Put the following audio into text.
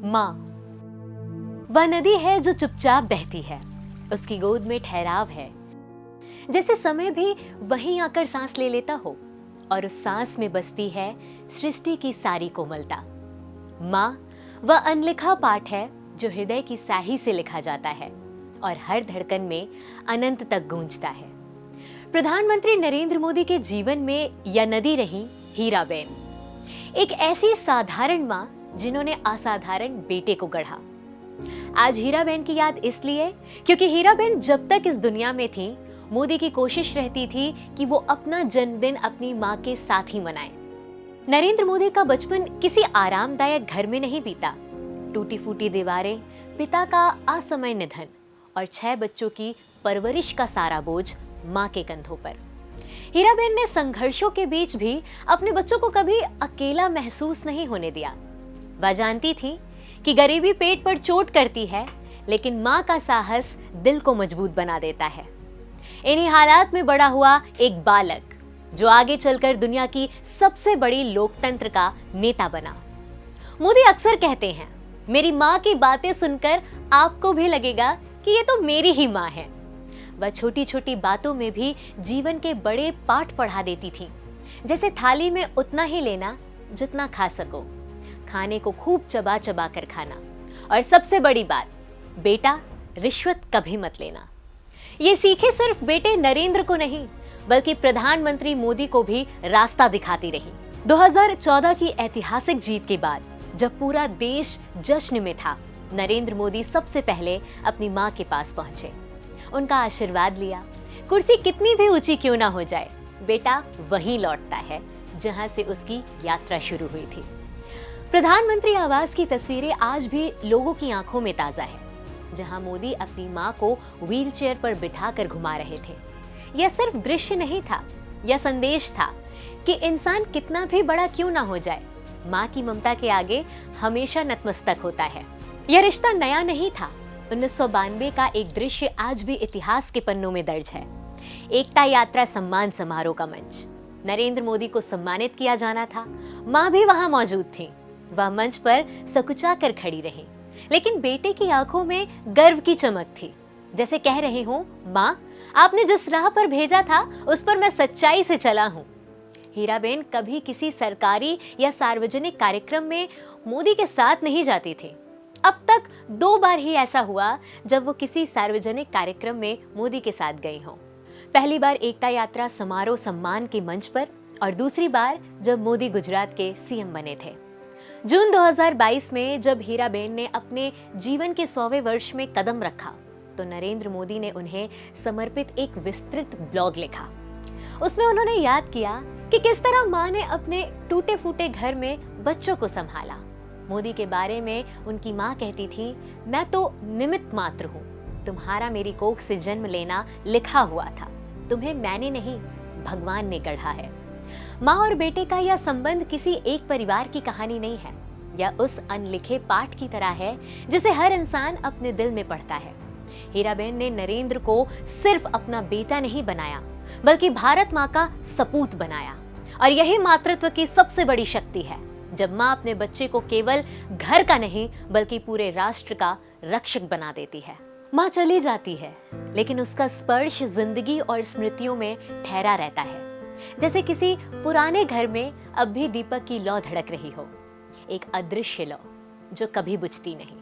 माँ वह नदी है जो चुपचाप बहती है, उसकी गोद में ठहराव है, जैसे समय भी वहीं आकर सांस ले लेता हो और उस सांस में बसती है सृष्टि की सारी कोमलता। माँ वह अनलिखा पाठ है जो हृदय की स्याही से लिखा जाता है और हर धड़कन में अनंत तक गूंजता है। प्रधानमंत्री नरेंद्र मोदी के जीवन में यह नदी रही हीराबेन, एक ऐसी साधारण माँ जिन्होंने असाधारण बेटे को गढ़ा। आज हीराबेन की याद इसलिए क्योंकि हीराबेन जब तक इस दुनिया में थी, मोदी की कोशिश रहती थी कि वो अपना जन्मदिन अपनी माँ के साथ ही मनाए। नरेंद्र मोदी का बचपन किसी आरामदायक घर में नहीं बीता। टूटी फूटी दीवारें, पिता का असमय निधन और 6 बच्चों की परवरिश का सारा बोझ माँ के कंधों पर। हीराबेन ने संघर्षों के बीच भी अपने बच्चों को कभी अकेला महसूस नहीं होने दिया। वह जानती थी कि गरीबी पेट पर चोट करती है, लेकिन माँ का साहस दिल को मजबूत बना देता है। इन्हीं हालात में बड़ा हुआ एक बालक जो आगे चलकर दुनिया की सबसे बड़ी लोकतंत्र का नेता बना। मोदी अक्सर कहते हैं, मेरी माँ की बातें सुनकर आपको भी लगेगा कि ये तो मेरी ही माँ है। वह छोटी छोटी बातों में भी जीवन के बड़े पाठ पढ़ा देती थी, जैसे थाली में उतना ही लेना जितना खा सको, खाने को खूब चबा चबा कर खाना, और सबसे बड़ी बात, बेटा रिश्वत कभी मत लेना। ये सीखे सिर्फ बेटे नरेंद्र को नहीं, बल्कि प्रधानमंत्री मोदी को भी रास्ता दिखाती रही। 2014 की ऐतिहासिक जीत के बाद जब पूरा देश जश्न में था, नरेंद्र मोदी सबसे पहले अपनी माँ के पास पहुंचे, उनका आशीर्वाद लिया। कुर्सी कितनी भी ऊंची क्यों ना हो जाए, बेटा वहीं लौटता है जहां से उसकी यात्रा शुरू हुई थी। प्रधानमंत्री आवास की तस्वीरें आज भी लोगों की आंखों में ताजा है, जहां मोदी अपनी मां को व्हीलचेयर पर बिठाकर घुमा रहे थे। यह सिर्फ दृश्य नहीं था, यह संदेश था कि इंसान कितना भी बड़ा क्यों ना हो जाए, मां की ममता के आगे हमेशा नतमस्तक होता है। यह रिश्ता नया नहीं था। 1992 का एक दृश्य आज भी इतिहास के पन्नों में दर्ज है। एकता यात्रा सम्मान समारोह का मंच, नरेंद्र मोदी को सम्मानित किया जाना था, मां भी वहां मौजूद थी। वह मंच पर सकुचा कर खड़ी रही, लेकिन बेटे की आंखों में गर्व की चमक थी, जैसे कह रही हूं, मां आपने जिस राह पर भेजा था उस पर मैं सच्चाई से चला हूं। हीराबेन कभी किसी सरकारी या सार्वजनिक कार्यक्रम में मोदी के साथ नहीं जाती थी। अब तक 2 बार ही ऐसा हुआ जब वो किसी सार्वजनिक कार्यक्रम में मोदी के साथ गई हों। पहली बार एकता यात्रा समारोह सम्मान के मंच पर, और दूसरी बार जब मोदी गुजरात के सीएम बने थे। जून 2022 में जब हीराबेन ने अपने जीवन के 100वें वर्ष में कदम रखा, तो नरेंद्र मोदी ने उन्हें समर्पित एक विस्तृत ब्लॉग लिखा। उसमें उन्होंने याद किया कि किस तरह मां ने अपने टूटे फूटे घर में बच्चों को संभाला। मोदी के बारे में उनकी मां कहती थी, मैं तो निमित्त मात्र हूँ, तुम्हारा मेरी कोख से जन्म लेना लिखा हुआ था, तुम्हें मैंने नहीं भगवान ने गढ़ा है। माँ और बेटे का यह संबंध किसी एक परिवार की कहानी नहीं है, यह उस अनलिखे पाठ की तरह है जिसे हर इंसान अपने दिल में पढ़ता है। हीराबेन ने नरेंद्र को सिर्फ अपना बेटा नहीं बनाया, बल्कि भारत माँ का सपूत बनाया। और यही मातृत्व की सबसे बड़ी शक्ति है, जब माँ अपने बच्चे को केवल घर का नहीं बल्कि पूरे राष्ट्र का रक्षक बना देती है। माँ चली जाती है, लेकिन उसका स्पर्श जिंदगी और स्मृतियों में ठहरा रहता है, जैसे किसी पुराने घर में अब भी दीपक की लौ धड़क रही हो, एक अदृश्य लौ जो कभी बुझती नहीं।